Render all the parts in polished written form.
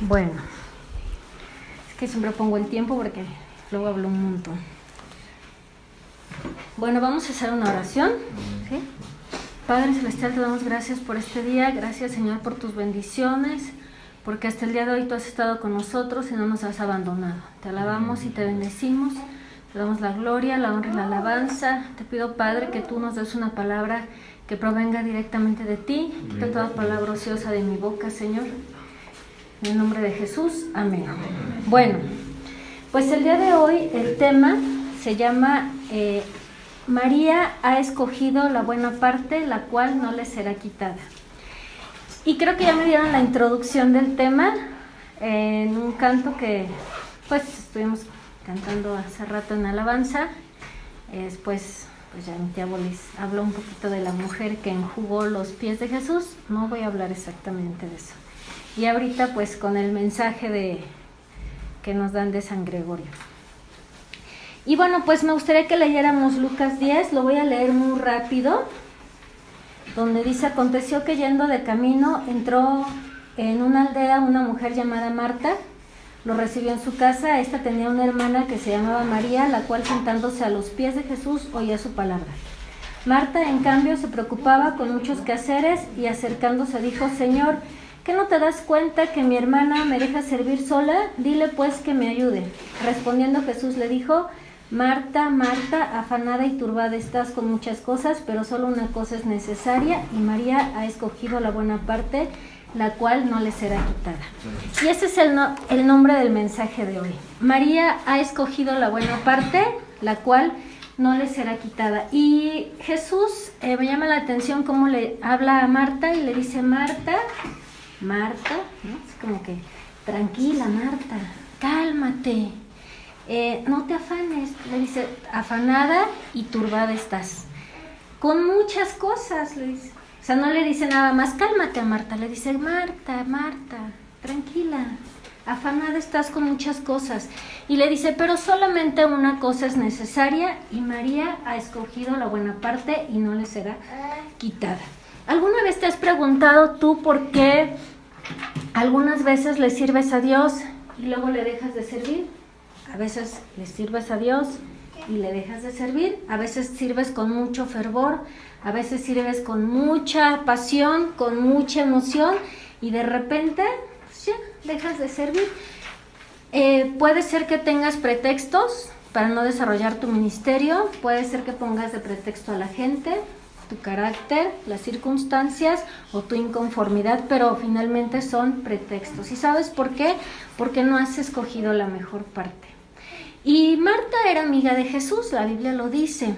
Bueno, es que siempre pongo el tiempo porque luego hablo un montón. Bueno, vamos a hacer una oración, ¿sí? Padre Celestial, te damos gracias por este día, gracias Señor por tus bendiciones, porque hasta el día de hoy tú has estado con nosotros y no nos has abandonado. Te alabamos y te bendecimos, te damos la gloria, la honra y la alabanza. Te pido, Padre, que tú nos des una palabra que provenga directamente de ti, quita toda palabra ociosa de mi boca, Señor. En el nombre de Jesús, amén. Bueno, pues el día de hoy el tema se llama María ha escogido la buena parte, la cual no le será quitada. Y creo que ya me dieron la introducción del tema en un canto que pues estuvimos cantando hace rato en alabanza. Después pues ya mi tía Bolis habló un poquito de la mujer que enjugó los pies de Jesús. No voy a hablar exactamente de eso. Y ahorita pues con el mensaje que nos dan de San Gregorio. Y bueno, pues me gustaría que leyéramos Lucas 10, lo voy a leer muy rápido, donde dice: aconteció que yendo de camino entró en una aldea una mujer llamada Marta, lo recibió en su casa. Esta tenía una hermana que se llamaba María, la cual sentándose a los pies de Jesús oía su palabra. Marta, en cambio, se preocupaba con muchos quehaceres y acercándose dijo: Señor, ¿qué no te das cuenta que mi hermana me deja servir sola? Dile pues que me ayude. Respondiendo Jesús le dijo: Marta, Marta, afanada y turbada estás con muchas cosas, pero solo una cosa es necesaria, y María ha escogido la buena parte, la cual no le será quitada. Y ese es el nombre del mensaje de hoy. María ha escogido la buena parte, la cual no le será quitada. Y Jesús me llama la atención cómo le habla a Marta y le dice: Marta, Marta, ¿no? Es como que tranquila, Marta, cálmate. No te afanes, le dice, afanada y turbada estás, con muchas cosas, le dice. O sea, no le dice nada más, cálmate a Marta, le dice, Marta, Marta, tranquila, afanada estás con muchas cosas. Y le dice, pero solamente una cosa es necesaria, y María ha escogido la buena parte y no le será quitada. ¿Alguna vez te has preguntado tú por qué algunas veces le sirves a Dios y luego le dejas de servir? A veces le sirves a Dios y le dejas de servir, a veces sirves con mucho fervor, a veces sirves con mucha pasión, con mucha emoción, y de repente pues ya dejas de servir. Puede ser que tengas pretextos para no desarrollar tu ministerio, puede ser que pongas de pretexto a la gente, tu carácter, las circunstancias o tu inconformidad, pero finalmente son pretextos. ¿Y sabes por qué? Porque no has escogido la mejor parte. Y Marta era amiga de Jesús, la Biblia lo dice.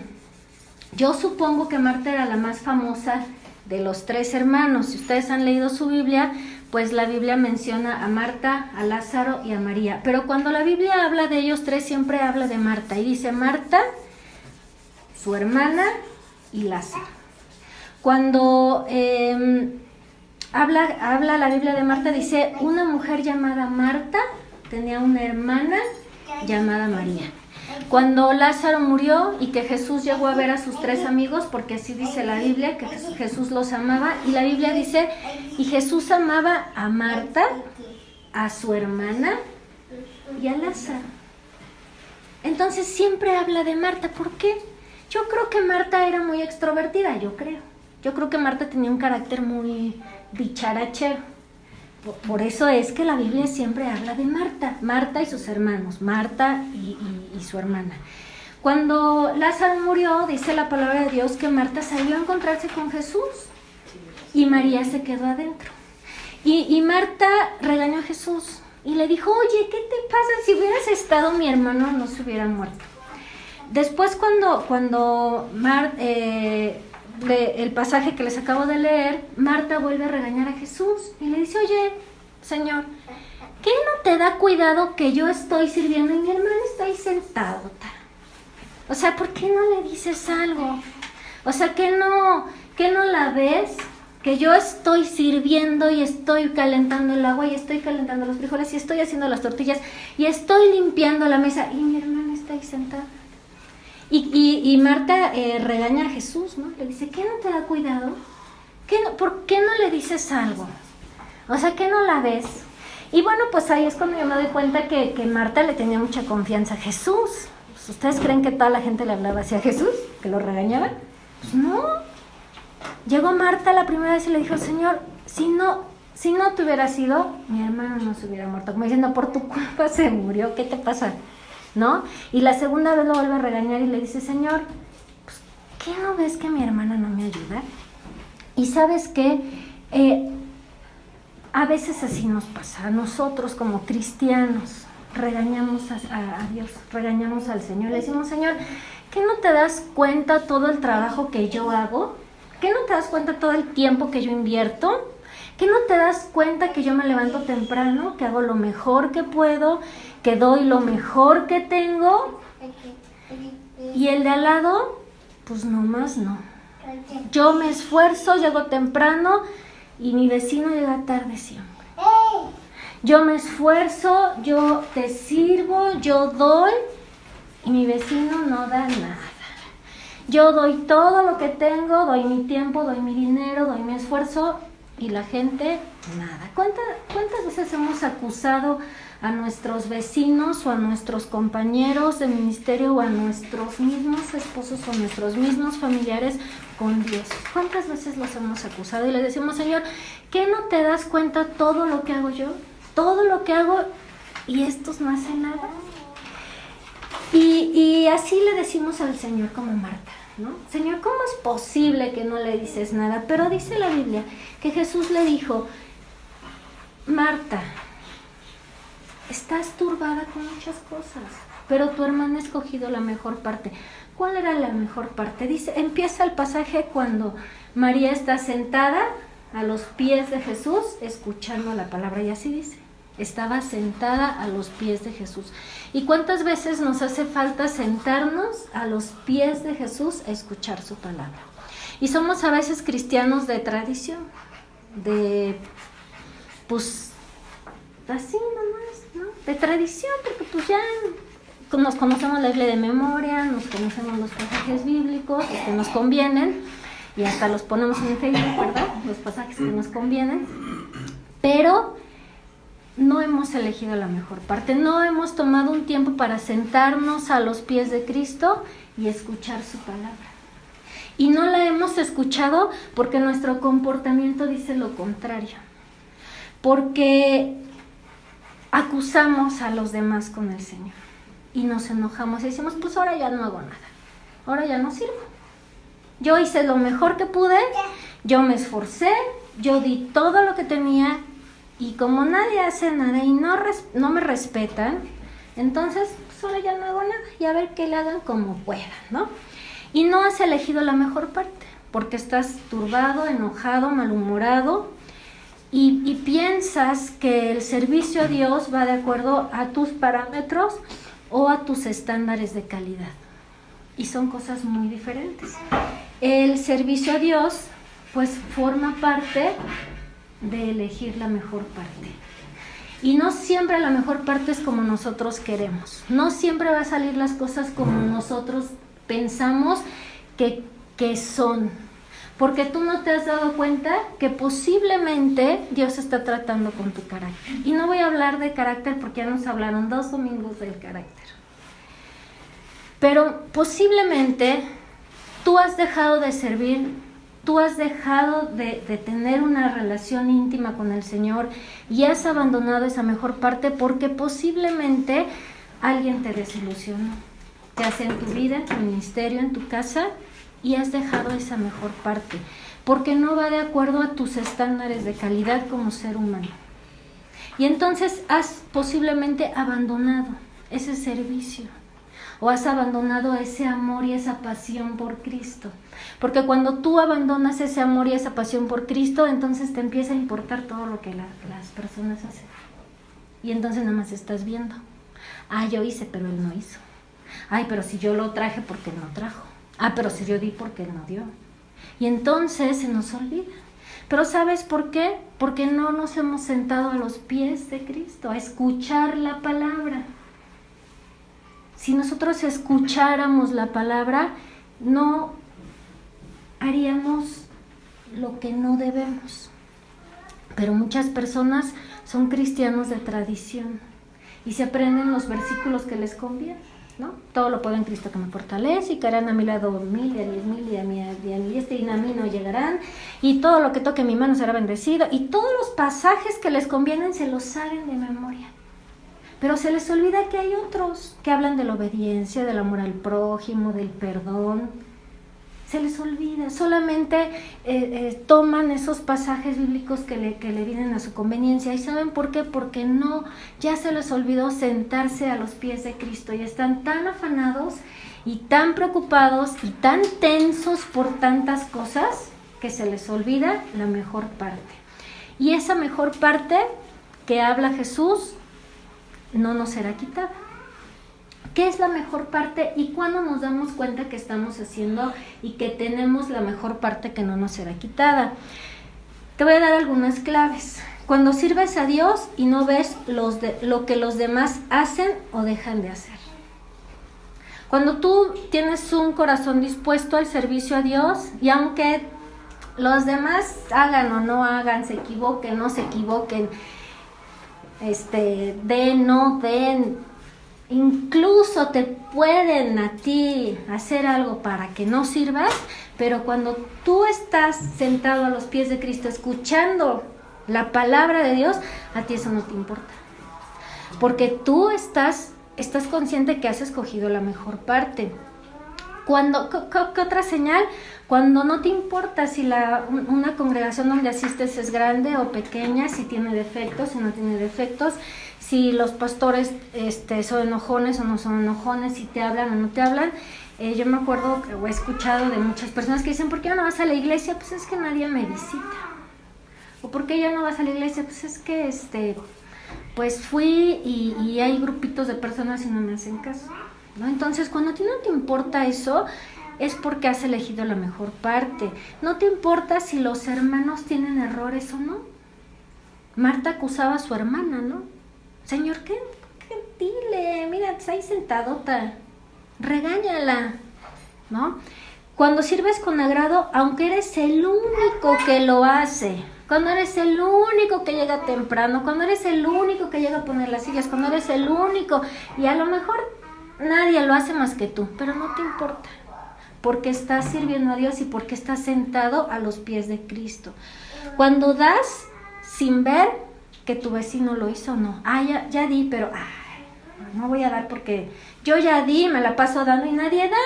Yo supongo que Marta era la más famosa de los tres hermanos. Si ustedes han leído su Biblia, pues la Biblia menciona a Marta, a Lázaro y a María. Pero cuando la Biblia habla de ellos tres, siempre habla de Marta. Y dice Marta, su hermana y Lázaro. Cuando habla la Biblia de Marta, dice, una mujer llamada Marta tenía una hermana llamada María. Cuando Lázaro murió y que Jesús llegó a ver a sus tres amigos, porque así dice la Biblia, que Jesús los amaba, y la Biblia dice, y Jesús amaba a Marta, a su hermana y a Lázaro. Entonces siempre habla de Marta. ¿Por qué? Yo creo que Marta era muy extrovertida, yo creo que Marta tenía un carácter muy dicharachero. Por eso es que la Biblia siempre habla de Marta y sus hermanos, Marta y su hermana. Cuando Lázaro murió, dice la palabra de Dios que Marta salió a encontrarse con Jesús y María se quedó adentro. Y Marta regañó a Jesús y le dijo, oye, ¿qué te pasa? Si hubieras estado, mi hermano no se hubiera muerto. Después cuando el pasaje que les acabo de leer, Marta vuelve a regañar a Jesús y le dice, oye, Señor, ¿qué no te da cuidado que yo estoy sirviendo y mi hermano está ahí sentado? O sea, ¿por qué no le dices algo? O sea, ¿qué no la ves? Que yo estoy sirviendo y estoy calentando el agua y estoy calentando los frijoles y estoy haciendo las tortillas y estoy limpiando la mesa y mi hermano está ahí sentado. Y Marta regaña a Jesús, ¿no? Le dice, ¿qué no te da cuidado? ¿Por qué no le dices algo? O sea, ¿qué no la ves? Y bueno, pues ahí es cuando yo me doy cuenta que Marta le tenía mucha confianza a Jesús. Pues, ¿ustedes creen que toda la gente le hablaba así a Jesús? ¿Que lo regañaban? Pues no. Llegó Marta la primera vez y le dijo, Señor, si no te hubiera sido, mi hermano no se hubiera muerto. Como diciendo, por tu culpa se murió, ¿qué te pasa? ¿No? Y la segunda vez lo vuelve a regañar y le dice, Señor, pues, ¿qué no ves que mi hermana no me ayuda? Y ¿sabes qué? A veces así nos pasa, a nosotros como cristianos regañamos a Dios, regañamos al Señor, le decimos, Señor, ¿qué no te das cuenta todo el trabajo que yo hago? ¿Qué no te das cuenta todo el tiempo que yo invierto? ¿Qué no te das cuenta que yo me levanto temprano, que hago lo mejor que puedo, que doy lo mejor que tengo? Y el de al lado, pues nomás no. Yo me esfuerzo, llego temprano, y mi vecino llega tarde siempre. Yo me esfuerzo, yo te sirvo, yo doy y mi vecino no da nada. Yo doy todo lo que tengo, doy mi tiempo, doy mi dinero, doy mi esfuerzo y la gente nada. ¿Cuántas veces hemos acusado a nuestros vecinos o a nuestros compañeros de ministerio o a nuestros mismos esposos o a nuestros mismos familiares con Dios? ¿Cuántas veces los hemos acusado y les decimos, Señor, ¿qué no te das cuenta todo lo que hago yo? Todo lo que hago y estos no hacen nada. Y así le decimos al Señor como Marta, ¿no? Señor, ¿cómo es posible que no le dices nada? Pero dice la Biblia que Jesús le dijo, Marta, estás turbada con muchas cosas, pero tu hermana ha escogido la mejor parte. ¿Cuál era la mejor parte? Dice, empieza el pasaje cuando María está sentada a los pies de Jesús escuchando la palabra, y así dice, estaba sentada a los pies de Jesús. ¿Y cuántas veces nos hace falta sentarnos a los pies de Jesús a escuchar su palabra? Y somos a veces cristianos de tradición, de pues así nomás, ¿no? De tradición, porque pues ya nos conocemos la Biblia de memoria, nos conocemos los pasajes bíblicos que nos convienen y hasta los ponemos en Facebook, ¿verdad? Los pasajes que nos convienen, pero no hemos elegido la mejor parte, no hemos tomado un tiempo para sentarnos a los pies de Cristo y escuchar su palabra. Y no la hemos escuchado porque nuestro comportamiento dice lo contrario, porque acusamos a los demás con el Señor y nos enojamos y decimos, pues ahora ya no hago nada, ahora ya no sirvo. Yo hice lo mejor que pude, yo me esforcé, yo di todo lo que tenía y como nadie hace nada y no me respetan, entonces pues ahora ya no hago nada y a ver que le hagan como puedan, ¿no? Y no has elegido la mejor parte porque estás turbado, enojado, malhumorado y piensas que el servicio a Dios va de acuerdo a tus parámetros o a tus estándares de calidad. Y son cosas muy diferentes. El servicio a Dios pues forma parte de elegir la mejor parte. Y no siempre la mejor parte es como nosotros queremos. No siempre va a salir las cosas como nosotros pensamos que son. Porque tú no te has dado cuenta que posiblemente Dios está tratando con tu carácter. Y no voy a hablar de carácter porque ya nos hablaron 2 domingos del carácter. Pero posiblemente tú has dejado de servir, tú has dejado de tener una relación íntima con el Señor y has abandonado esa mejor parte porque posiblemente alguien te desilusionó, ya sea en tu vida, en tu ministerio, en tu casa, y has dejado esa mejor parte porque no va de acuerdo a tus estándares de calidad como ser humano. Y entonces has posiblemente abandonado ese servicio. O has abandonado ese amor y esa pasión por Cristo. Porque cuando tú abandonas ese amor y esa pasión por Cristo, entonces te empieza a importar todo lo que las personas hacen. Y entonces nada más estás viendo. Ah, yo hice, pero él no hizo. Ay, pero si yo lo traje, porque él no trajo. Ah, pero si yo di, porque él no dio. Y entonces se nos olvida. Pero ¿sabes por qué? Porque no nos hemos sentado a los pies de Cristo, a escuchar la palabra. Si nosotros escucháramos la palabra, no haríamos lo que no debemos. Pero muchas personas son cristianos de tradición y se aprenden los versículos que les convienen, ¿no? Todo lo puedo en Cristo que me fortalece, y caerán a mi lado 1,000 y a 10,000 y a mí y a mí no llegarán, y todo lo que toque mi mano será bendecido, y todos los pasajes que les convienen se los saben de memoria. Pero se les olvida que hay otros que hablan de la obediencia, del amor al prójimo, del perdón. Se les olvida, solamente toman esos pasajes bíblicos que le vienen a su conveniencia. ¿Y saben por qué? Porque ya se les olvidó sentarse a los pies de Cristo y están tan afanados y tan preocupados y tan tensos por tantas cosas que se les olvida la mejor parte. Y esa mejor parte que habla Jesús no nos será quitada. ¿Qué es la mejor parte y cuándo nos damos cuenta que estamos haciendo y que tenemos la mejor parte que no nos será quitada? Te voy a dar algunas claves. Cuando sirves a Dios y no ves lo que los demás hacen o dejan de hacer. Cuando tú tienes un corazón dispuesto al servicio a Dios y aunque los demás hagan o no hagan, se equivoquen, no se equivoquen, den, no den, incluso te pueden a ti hacer algo para que no sirvas, pero cuando tú estás sentado a los pies de Cristo escuchando la palabra de Dios, a ti eso no te importa. Porque tú estás consciente que has escogido la mejor parte. ¿Qué otra señal? Cuando no te importa si una congregación donde asistes es grande o pequeña, si tiene defectos, si no tiene defectos, si los pastores son enojones o no son enojones, si te hablan o no te hablan. Yo me acuerdo que he escuchado de muchas personas que dicen, ¿por qué no vas a la iglesia? Pues es que nadie me visita. ¿O por qué ya no vas a la iglesia? Pues es que pues fui y hay grupitos de personas y no me hacen caso, ¿no? Entonces, cuando a ti no te importa eso, es porque has elegido la mejor parte. No te importa si los hermanos tienen errores o no. Marta acusaba a su hermana, ¿no? Señor, ¿qué dile? Mira, está ahí sentadota. Regáñala, ¿no? Cuando sirves con agrado, aunque eres el único que lo hace, cuando eres el único que llega temprano, cuando eres el único que llega a poner las sillas, cuando eres el único, y a lo mejor nadie lo hace más que tú, pero no te importa, porque estás sirviendo a Dios y porque estás sentado a los pies de Cristo. Cuando das sin ver que tu vecino lo hizo o no. Ya di, pero no voy a dar porque yo ya di, me la paso dando y nadie da.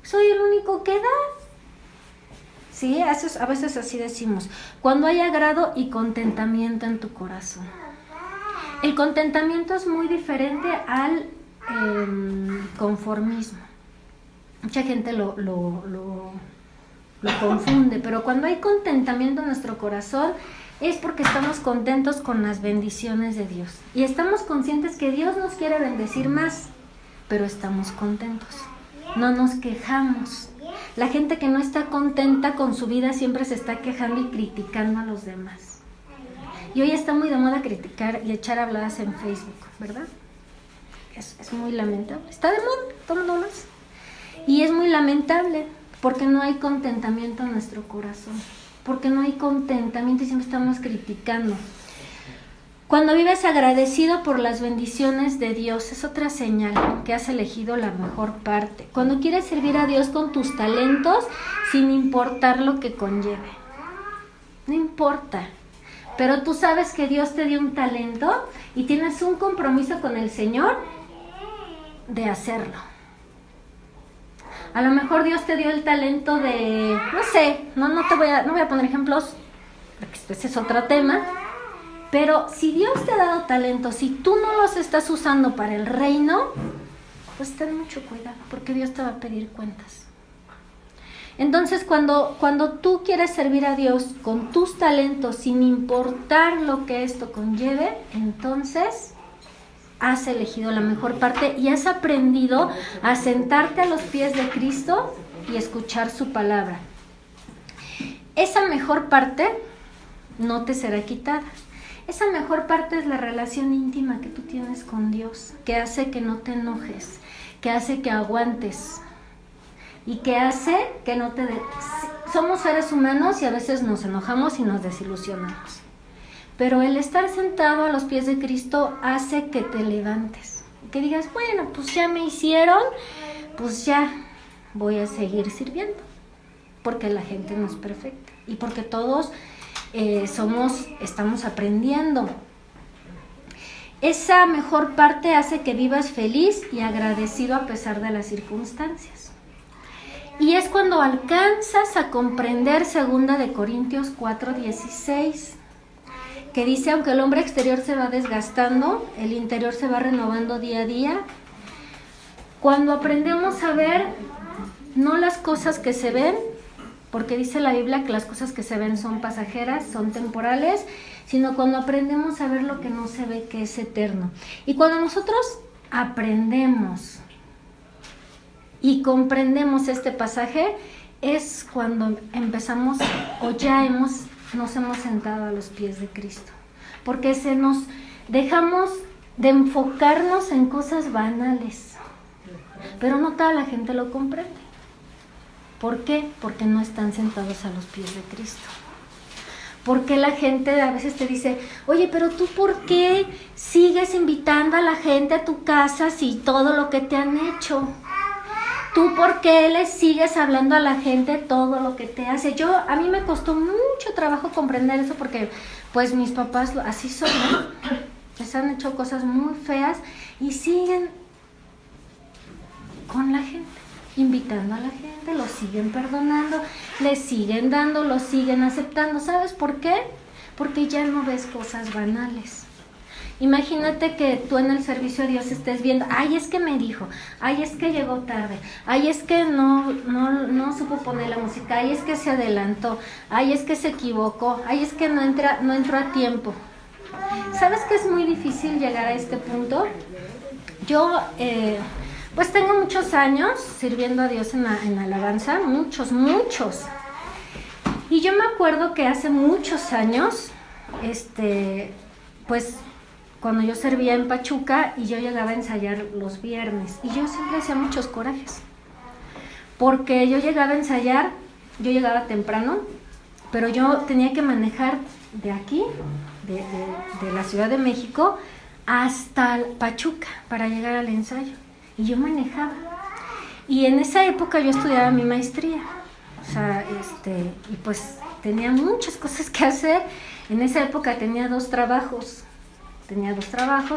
Soy el único que da. Sí, a veces así decimos. Cuando hay agrado y contentamiento en tu corazón. El contentamiento es muy diferente al conformismo. Mucha gente lo confunde, pero cuando hay contentamiento en nuestro corazón es porque estamos contentos con las bendiciones de Dios y estamos conscientes que Dios nos quiere bendecir más, pero estamos contentos, no nos quejamos. La gente que no está contenta con su vida siempre se está quejando y criticando a los demás. Y hoy está muy de moda criticar y echar habladas en Facebook, ¿verdad? Es muy lamentable. Está de moda, todo el mundo lo hace. Y es muy lamentable porque no hay contentamiento en nuestro corazón. Porque no hay contentamiento y siempre estamos criticando. Cuando vives agradecido por las bendiciones de Dios, es otra señal que has elegido la mejor parte. Cuando quieres servir a Dios con tus talentos, sin importar lo que conlleve. No importa. Pero tú sabes que Dios te dio un talento y tienes un compromiso con el Señor de hacerlo. A lo mejor Dios te dio el talento de, no sé, no voy a poner ejemplos, porque ese es otro tema, pero si Dios te ha dado talentos, si tú no los estás usando para el reino, pues ten mucho cuidado, porque Dios te va a pedir cuentas. Entonces, cuando tú quieres servir a Dios con tus talentos, sin importar lo que esto conlleve, entonces has elegido la mejor parte y has aprendido a sentarte a los pies de Cristo y escuchar su palabra. Esa mejor parte no te será quitada. Esa mejor parte es la relación íntima que tú tienes con Dios, que hace que no te enojes, que hace que aguantes y que hace que no te... Somos seres humanos y a veces nos enojamos y nos desilusionamos. pero el estar sentado a los pies de Cristo hace que te levantes, que digas, bueno, pues ya me hicieron, pues ya voy a seguir sirviendo, porque la gente no es perfecta y porque todos estamos aprendiendo. Esa mejor parte hace que vivas feliz y agradecido a pesar de las circunstancias. Y es cuando alcanzas a comprender 2 Corintios 4:16, que dice, aunque el hombre exterior se va desgastando, el interior se va renovando día a día. Cuando aprendemos a ver no las cosas que se ven, porque dice la Biblia que las cosas que se ven son pasajeras, son temporales, sino cuando aprendemos a ver lo que no se ve, que es eterno. Y cuando nosotros aprendemos y comprendemos este pasaje, es cuando empezamos o ya nos hemos sentado a los pies de Cristo. Porque dejamos de enfocarnos en cosas banales. Pero no toda la gente lo comprende. ¿Por qué? Porque no están sentados a los pies de Cristo. Porque la gente a veces te dice, oye, pero tú ¿por qué sigues invitando a la gente a tu casa si todo lo que te han hecho? ¿Tú por qué le sigues hablando a la gente todo lo que te hace? A mí me costó mucho trabajo comprender eso porque pues mis papás así son, ¿no? Les han hecho cosas muy feas y siguen con la gente, invitando a la gente, los siguen perdonando, les siguen dando, los siguen aceptando. ¿Sabes por qué? Porque ya no ves cosas banales. Imagínate que tú en el servicio a Dios estés viendo, ay, es que me dijo, ay, es que llegó tarde, ay, es que no supo poner la música, ay, es que se adelantó, ay, es que se equivocó, ay, es que no entró a tiempo. ¿Sabes que es muy difícil llegar a este punto? Yo, pues tengo muchos años sirviendo a Dios en la alabanza, muchos. Y yo me acuerdo que hace muchos años, pues cuando yo servía en Pachuca y yo llegaba a ensayar los viernes y yo siempre hacía muchos corajes porque yo llegaba a ensayar, yo llegaba temprano, pero yo tenía que manejar de aquí, de la Ciudad de México hasta Pachuca para llegar al ensayo y yo manejaba y en esa época yo estudiaba mi maestría, o sea, y pues tenía muchas cosas que hacer. En esa época tenía dos trabajos,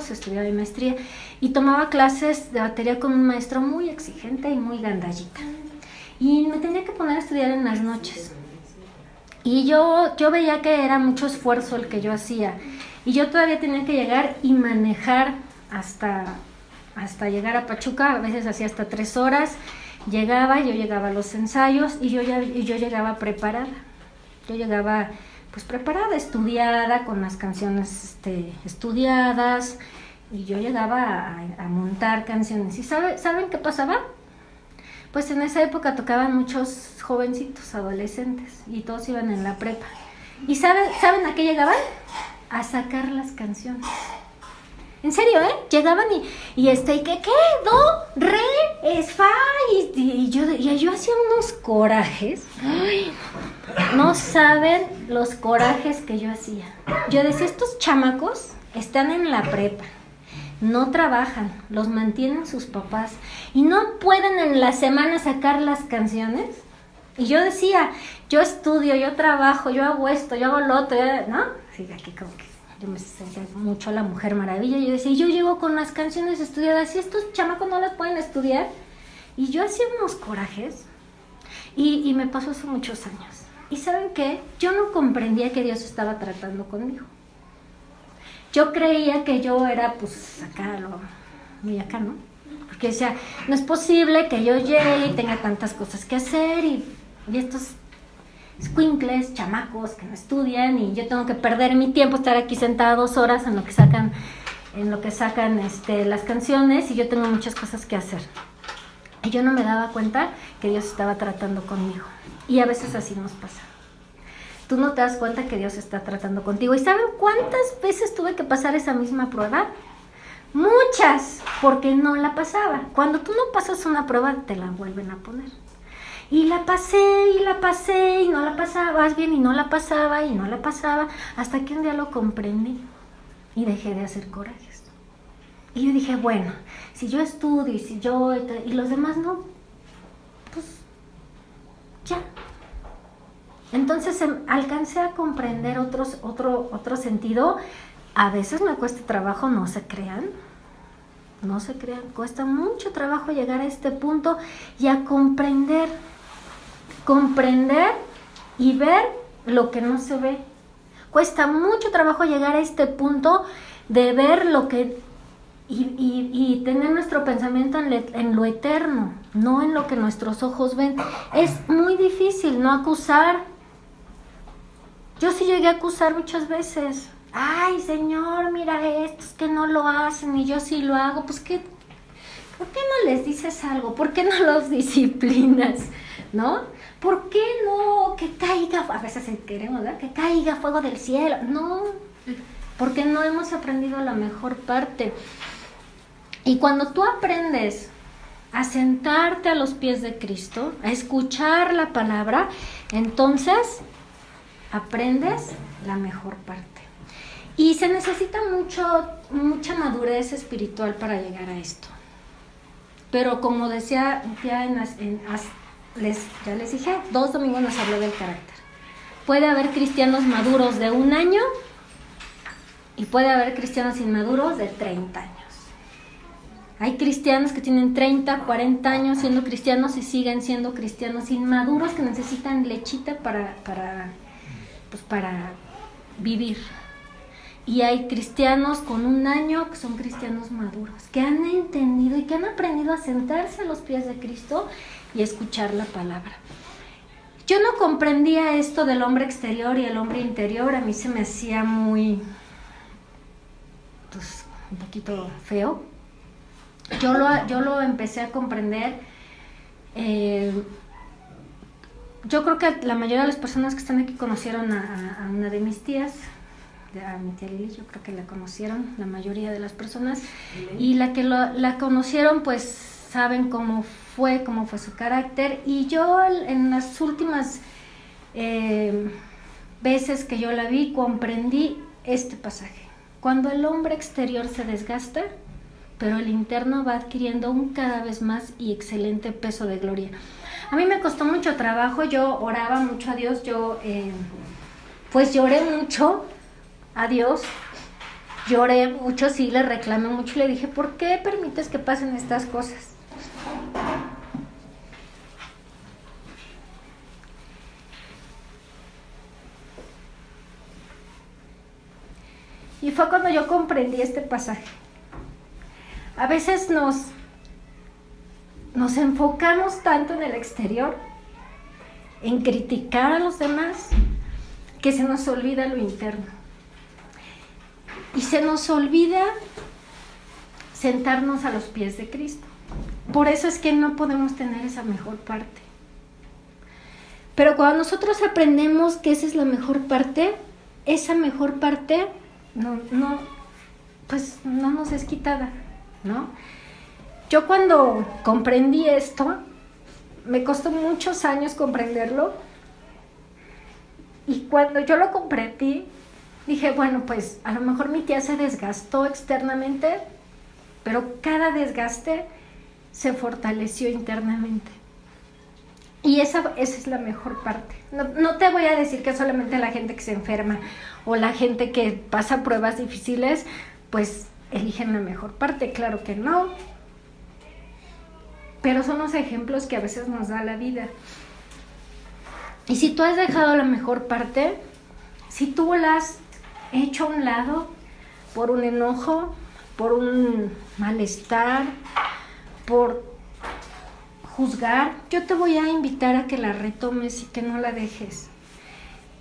estudiaba mi maestría y tomaba clases de batería con un maestro muy exigente y muy gandallita. Y me tenía que poner a estudiar en las noches. Y yo veía que era mucho esfuerzo el que yo hacía. Y yo todavía tenía que llegar y manejar hasta llegar a Pachuca, a veces hacía hasta 3 horas. Yo llegaba a los ensayos y yo llegaba preparada. Yo llegaba pues preparada, estudiada, con las canciones estudiadas, y yo llegaba a montar canciones. ¿Y saben qué pasaba? Pues en esa época tocaban muchos jovencitos, adolescentes, y todos iban en la prepa. ¿Y saben a qué llegaban? A sacar las canciones. En serio, llegaban y ¿qué? Do, re, es, fa, y yo hacía unos corajes. Ay, no saben los corajes que yo hacía. Yo decía, estos chamacos están en la prepa, no trabajan, los mantienen sus papás y no pueden en la semana sacar las canciones. Y yo decía, yo estudio, yo trabajo, yo hago esto, yo hago lo otro, ¿no? Sí, aquí como que yo me sentía mucho la Mujer Maravilla. Yo decía, yo llego con las canciones estudiadas y estos chamacos no las pueden estudiar. Y yo hacía unos corajes y me pasó hace muchos años. ¿Y saben qué? Yo no comprendía que Dios estaba tratando conmigo. Yo creía que yo era pues acá, muy acá, ¿no? Porque decía, no es posible que yo llegue y tenga tantas cosas que hacer y estos escuincles, chamacos que no estudian y yo tengo que perder mi tiempo, estar aquí sentada 2 horas en lo que sacan las canciones y yo tengo muchas cosas que hacer. Y yo no me daba cuenta que Dios estaba tratando conmigo. Y a veces así nos pasa. Tú no te das cuenta que Dios está tratando contigo. ¿Y saben cuántas veces tuve que pasar esa misma prueba? Muchas, porque no la pasaba. Cuando tú no pasas una prueba, te la vuelven a poner. Y la pasé y no la pasaba bien y no la pasaba, hasta que un día lo comprendí y dejé de hacer corajes. Y yo dije, bueno, si yo estudio y los demás no, pues ya. Entonces alcancé a comprender otro sentido. A veces me cuesta trabajo, no se crean, cuesta mucho trabajo llegar a este punto y a comprender y ver lo que no se ve. Cuesta mucho trabajo llegar a este punto de ver lo que y tener nuestro pensamiento en lo eterno, no en lo que nuestros ojos ven. Es muy difícil no acusar. Yo sí llegué a acusar muchas veces. Ay, Señor, mira estos que no lo hacen y yo sí lo hago. Pues, ¿por qué no les dices algo? ¿Por qué no los disciplinas? ¿No? ¿Por qué no que caiga? A veces queremos, ¿verdad? Que caiga fuego del cielo. No, porque no hemos aprendido la mejor parte. Y cuando tú aprendes a sentarte a los pies de Cristo, a escuchar la palabra, entonces aprendes la mejor parte. Y se necesita mucha madurez espiritual para llegar a esto. Pero como decía ya ya les dije, 2 domingos nos habló del carácter. Puede haber cristianos maduros de 1 año y puede haber cristianos inmaduros de 30 años. Hay cristianos que tienen 30, 40 años siendo cristianos y siguen siendo cristianos inmaduros que necesitan lechita para vivir. Y hay cristianos con 1 año que son cristianos maduros, que han entendido y que han aprendido a sentarse a los pies de Cristo y a escuchar la palabra. Yo no comprendía esto del hombre exterior y el hombre interior. A mí se me hacía muy, un poquito feo. Yo lo empecé a comprender. Yo creo que la mayoría de las personas que están aquí conocieron a una de mis tías, a mi tía Lili. Yo creo que la conocieron la mayoría de las personas, y la que la conocieron pues saben cómo fue su carácter. Y yo en las últimas veces que yo la vi comprendí este pasaje. Cuando el hombre exterior se desgasta, pero el interno va adquiriendo un cada vez más y excelente peso de gloria. A mí me costó mucho trabajo. Yo oraba mucho a Dios. Pues lloré mucho a Dios, lloré mucho, sí, le reclamé mucho, le dije, ¿por qué permites que pasen estas cosas? Y fue cuando yo comprendí este pasaje. A veces nos enfocamos tanto en el exterior, en criticar a los demás, que se nos olvida lo interno. Y se nos olvida sentarnos a los pies de Cristo. Por eso es que no podemos tener esa mejor parte. Pero cuando nosotros aprendemos que esa es la mejor parte, esa mejor parte no nos es quitada, ¿no? Yo cuando comprendí esto, me costó muchos años comprenderlo. Y cuando yo lo comprendí, dije, bueno, pues a lo mejor mi tía se desgastó externamente, pero cada desgaste se fortaleció internamente. Y esa es la mejor parte. No te voy a decir que solamente la gente que se enferma o la gente que pasa pruebas difíciles, pues eligen la mejor parte. Claro que no. Pero son los ejemplos que a veces nos da la vida. Y si tú has dejado la mejor parte, si tú la has hecho a un lado por un enojo, por un malestar, por juzgar, yo te voy a invitar a que la retomes y que no la dejes.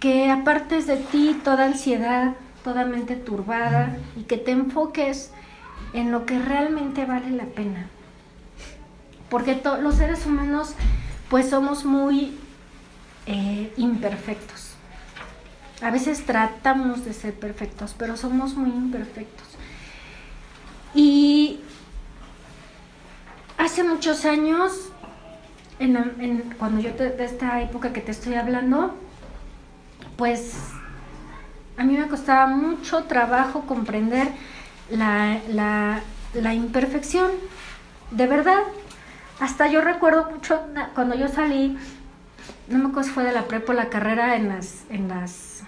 Que apartes de ti toda ansiedad, toda mente turbada, y que te enfoques en lo que realmente vale la pena. Porque los seres humanos pues somos muy imperfectos. A veces tratamos de ser perfectos, pero somos muy imperfectos. Y hace muchos años cuando yo de esta época que te estoy hablando, pues a mí me costaba mucho trabajo comprender la imperfección, de verdad. Hasta yo recuerdo mucho cuando yo salí, no me acuerdo si fue de la prepa o la carrera, en las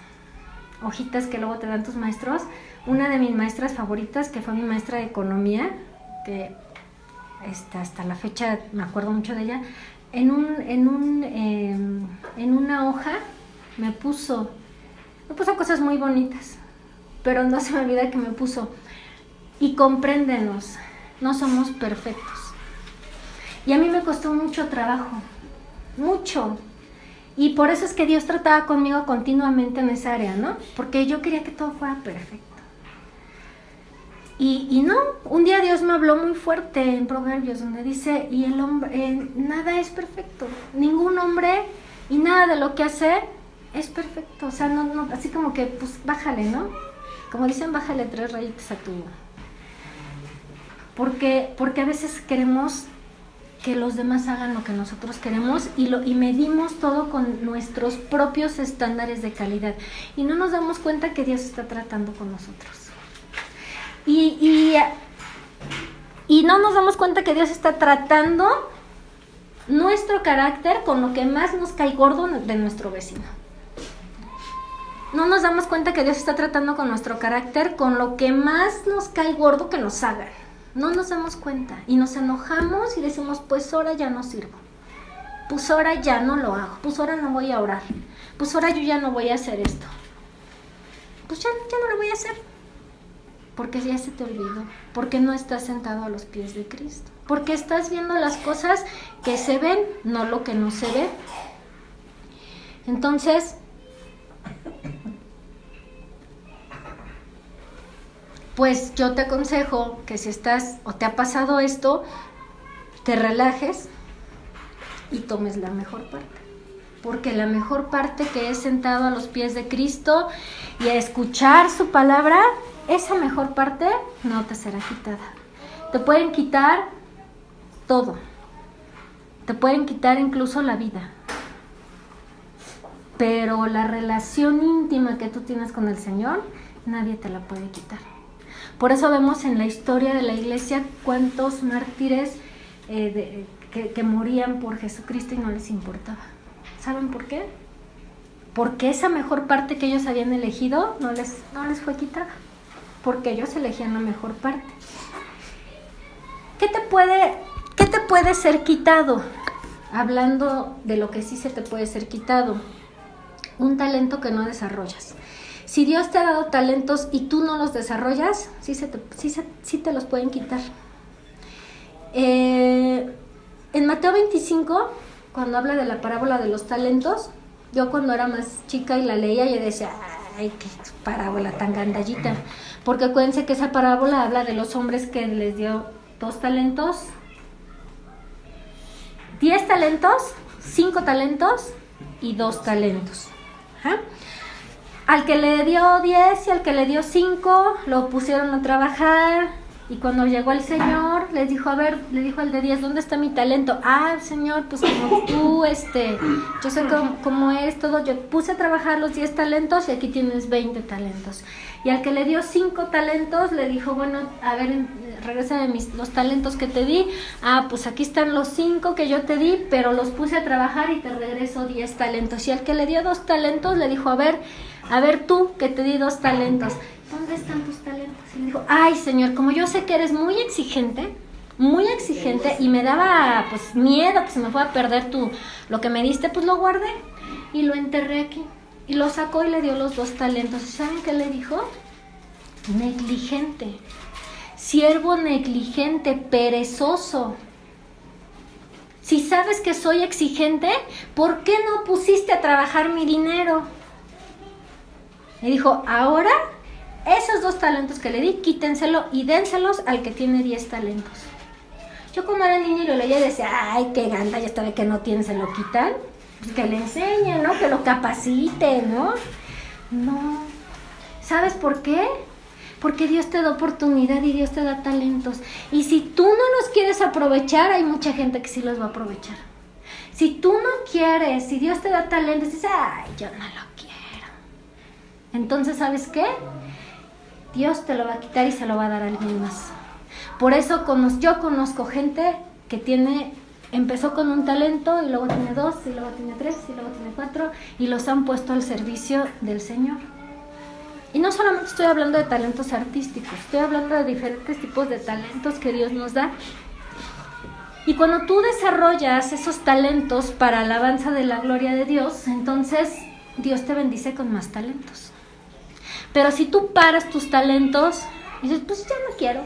hojitas que luego te dan tus maestros, una de mis maestras favoritas, que fue mi maestra de economía, que hasta la fecha me acuerdo mucho de ella, en una hoja me puso cosas muy bonitas, pero no se me olvida que me puso: y compréndenos, no somos perfectos. Y a mí me costó mucho trabajo, mucho. Y por eso es que Dios trataba conmigo continuamente en esa área, ¿no? Porque yo quería que todo fuera perfecto. Y no, un día Dios me habló muy fuerte en Proverbios, donde dice: y el hombre, nada es perfecto, ningún hombre y nada de lo que hace es perfecto. O sea, no, así como que, pues, bájale, ¿no? Como dicen, bájale 3 rayitas a tu... Porque a veces queremos que los demás hagan lo que nosotros queremos y medimos todo con nuestros propios estándares de calidad. Y no nos damos cuenta que Dios está tratando con nosotros. Y no nos damos cuenta que Dios está tratando nuestro carácter con lo que más nos cae gordo de nuestro vecino. No nos damos cuenta que Dios está tratando con nuestro carácter con lo que más nos cae gordo que nos hagan. No nos damos cuenta y nos enojamos y decimos: pues ahora ya no sirvo, pues ahora ya no lo hago, pues ahora no voy a orar, pues ahora yo ya no voy a hacer esto, pues ya no lo voy a hacer. Porque ya se te olvidó, porque no estás sentado a los pies de Cristo, porque estás viendo las cosas que se ven, no lo que no se ve. Entonces, pues yo te aconsejo que si estás o te ha pasado esto, te relajes y tomes la mejor parte. Porque la mejor parte, que es sentado a los pies de Cristo y a escuchar su palabra, esa mejor parte no te será quitada. Te pueden quitar todo. Te pueden quitar incluso la vida. Pero la relación íntima que tú tienes con el Señor, nadie te la puede quitar. Por eso vemos en la historia de la iglesia cuántos mártires que morían por Jesucristo y no les importaba. ¿Saben por qué? Porque esa mejor parte que ellos habían elegido no les fue quitada. Porque ellos elegían la mejor parte. ¿Qué te puede ser quitado? Hablando de lo que sí se te puede ser quitado. Un talento que no desarrollas. Si Dios te ha dado talentos y tú no los desarrollas, sí te los pueden quitar. En Mateo 25, cuando habla de la parábola de los talentos, yo cuando era más chica y la leía, yo decía: ay, qué parábola tan gandallita. Porque acuérdense que esa parábola habla de los hombres que les dio 2 talentos, 10 talentos, 5 talentos y 2 talentos. ¿Ah? Al que le dio 10 y al que le dio 5 lo pusieron a trabajar, y cuando llegó el Señor le dijo al de 10: ¿dónde está mi talento? Ah, Señor, pues como tú, yo sé cómo es todo, yo puse a trabajar los 10 talentos y aquí tienes 20 talentos. Y al que le dio 5 talentos le dijo: bueno, a ver, regrésame los talentos que te di. Ah, pues aquí están los 5 que yo te di, pero los puse a trabajar y te regreso 10 talentos. Y al que le dio 2 talentos le dijo: a ver tú, que te di 2 talentos, ¿dónde están tus talentos? Y le dijo: ay, Señor, como yo sé que eres muy exigente, y me daba pues miedo que se me fuera a perder lo que me diste, pues lo guardé y lo enterré aquí. Y lo sacó y le dio los 2 talentos. ¿Y saben qué le dijo? Negligente, siervo negligente, perezoso. Si sabes que soy exigente, ¿por qué no pusiste a trabajar mi dinero? Le dijo: ahora, esos 2 talentos que le di, quítenselo y dénselos al que tiene 10 talentos. Yo cuando era niña y lo leía decía: ay, qué ganda, ya sabe que no tiene, se lo quitan. Pues que le enseñen, ¿no? Que lo capacite, ¿no? No. ¿Sabes por qué? Porque Dios te da oportunidad y Dios te da talentos. Y si tú no los quieres aprovechar, hay mucha gente que sí los va a aprovechar. Si tú no quieres, si Dios te da talento, dices, ay, yo no lo quiero. Entonces, ¿sabes qué? Dios te lo va a quitar y se lo va a dar a alguien más. Por eso yo conozco gente que empezó con un talento y luego tiene 2, y luego tiene 3, y luego tiene 4, y los han puesto al servicio del Señor. Y no solamente estoy hablando de talentos artísticos, estoy hablando de diferentes tipos de talentos que Dios nos da. Y cuando tú desarrollas esos talentos para alabanza de la gloria de Dios, entonces Dios te bendice con más talentos. Pero si tú paras tus talentos y dices, pues ya no quiero,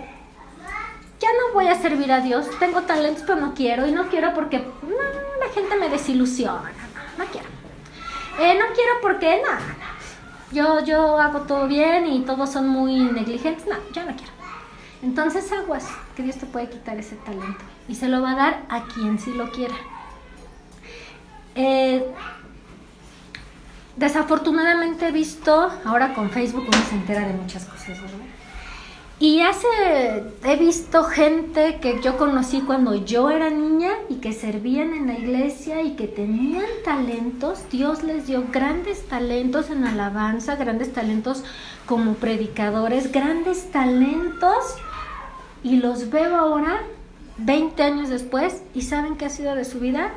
ya no voy a servir a Dios, tengo talentos pero no quiero, y no quiero porque la gente me desilusiona, no quiero. No quiero porque yo hago todo bien y todos son muy negligentes, yo no quiero. Entonces aguas, que Dios te puede quitar ese talento y se lo va a dar a quien sí lo quiera. Desafortunadamente he visto, ahora con Facebook uno se entera de muchas cosas, ¿verdad? Y he visto gente que yo conocí cuando yo era niña y que servían en la iglesia y que tenían talentos. Dios les dio grandes talentos en alabanza, grandes talentos como predicadores, grandes talentos, y los veo ahora, 20 años después, y ¿saben qué ha sido de su vida?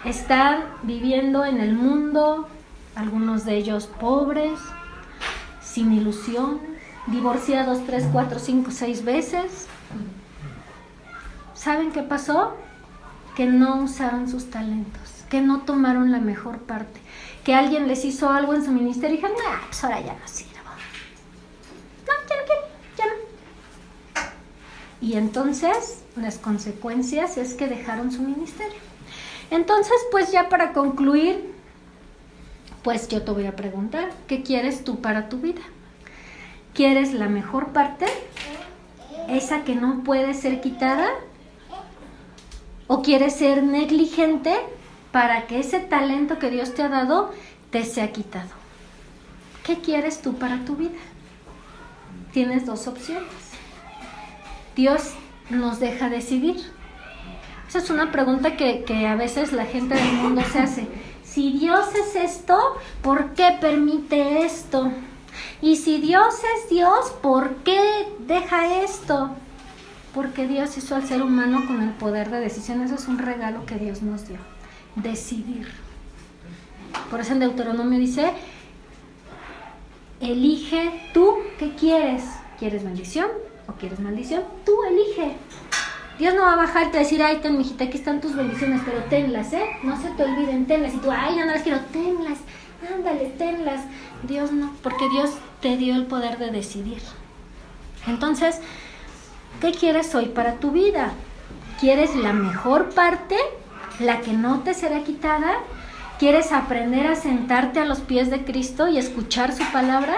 Están viviendo en el mundo, algunos de ellos pobres, sin ilusión, divorciados 3, 4, 5, 6 veces. ¿Saben qué pasó? Que no usaron sus talentos, que no tomaron la mejor parte, que alguien les hizo algo en su ministerio y dijeron, pues ahora ya no sirvo. No, ya no quiero, ya no. Y entonces las consecuencias es que dejaron su ministerio. Entonces, pues ya para concluir, pues yo te voy a preguntar, ¿qué quieres tú para tu vida? ¿Quieres la mejor parte? ¿Esa que no puede ser quitada? ¿O quieres ser negligente para que ese talento que Dios te ha dado te sea quitado? ¿Qué quieres tú para tu vida? Tienes 2 opciones. Dios nos deja decidir. Esa es una pregunta que a veces la gente del mundo se hace. Si Dios es esto, ¿por qué permite esto? Y si Dios es Dios, ¿por qué deja esto? Porque Dios hizo al ser humano con el poder de decisión. Eso es un regalo que Dios nos dio. Decidir. Por eso en Deuteronomio dice, elige tú qué quieres. ¿Quieres bendición o quieres maldición? Tú elige. Dios no va a bajarte a decir, ay, ten, mijita, aquí están tus bendiciones, pero tenlas, no se te olviden, tenlas. Y tú, ay, no las quiero, tenlas, ándale, tenlas. Dios no, porque Dios te dio el poder de decidir. Entonces, ¿qué quieres hoy para tu vida? ¿Quieres la mejor parte, la que no te será quitada? ¿Quieres aprender a sentarte a los pies de Cristo y escuchar su palabra?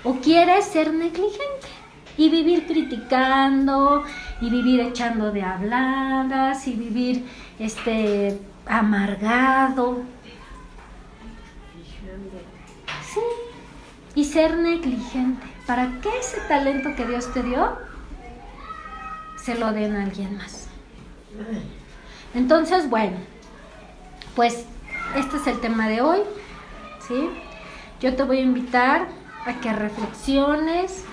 ¿O quieres ser negligente y vivir criticando, y vivir echando de habladas, y vivir amargado? Sí, y ser negligente para que ese talento que Dios te dio se lo den a alguien más. Entonces, bueno, pues este es el tema de hoy, ¿sí? Yo te voy a invitar a que reflexiones,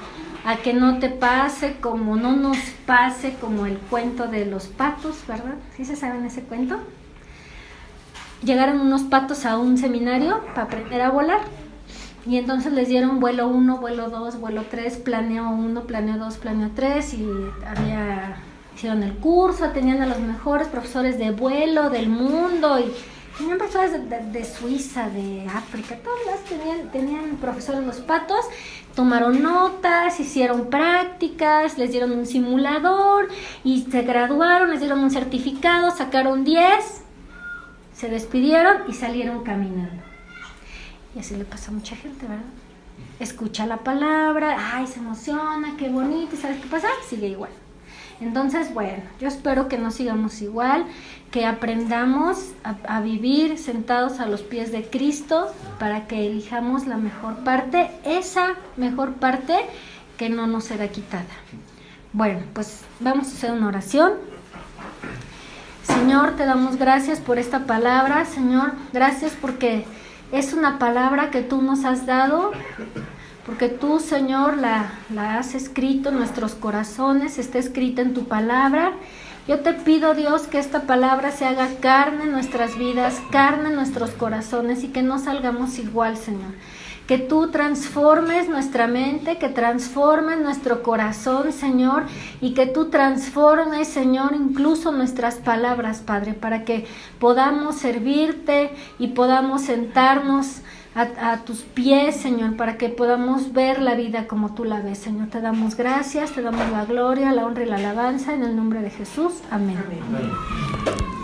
a que no te pase como no nos pase como el cuento de los patos, ¿verdad? ¿Sí se saben ese cuento? Llegaron unos patos a un seminario para aprender a volar, y entonces les dieron vuelo 1, vuelo 2, vuelo 3, planeo 1, planeo 2, planeo 3, y hicieron el curso, tenían a los mejores profesores de vuelo del mundo, y tenían profesores de Suiza, de África, todas tenían profesores los patos. Tomaron notas, hicieron prácticas, les dieron un simulador y se graduaron, les dieron un certificado, sacaron 10, se despidieron y salieron caminando. Y así le pasa a mucha gente, ¿verdad? Escucha la palabra, ay, se emociona, qué bonito, ¿y sabes qué pasa? Sigue igual. Entonces, bueno, yo espero que no sigamos igual, que aprendamos a vivir sentados a los pies de Cristo para que elijamos la mejor parte, esa mejor parte que no nos será quitada. Bueno, pues vamos a hacer una oración. Señor, te damos gracias por esta palabra, Señor. Gracias porque es una palabra que tú nos has dado, porque tú, Señor, la has escrito en nuestros corazones, está escrita en tu palabra. Yo te pido, Dios, que esta palabra se haga carne en nuestras vidas, carne en nuestros corazones y que no salgamos igual, Señor. Que tú transformes nuestra mente, que transformes nuestro corazón, Señor, y que tú transformes, Señor, incluso nuestras palabras, Padre, para que podamos servirte y podamos sentarnos a tus pies, Señor, para que podamos ver la vida como tú la ves, Señor. Te damos gracias, te damos la gloria, la honra y la alabanza en el nombre de Jesús. Amén. Amén.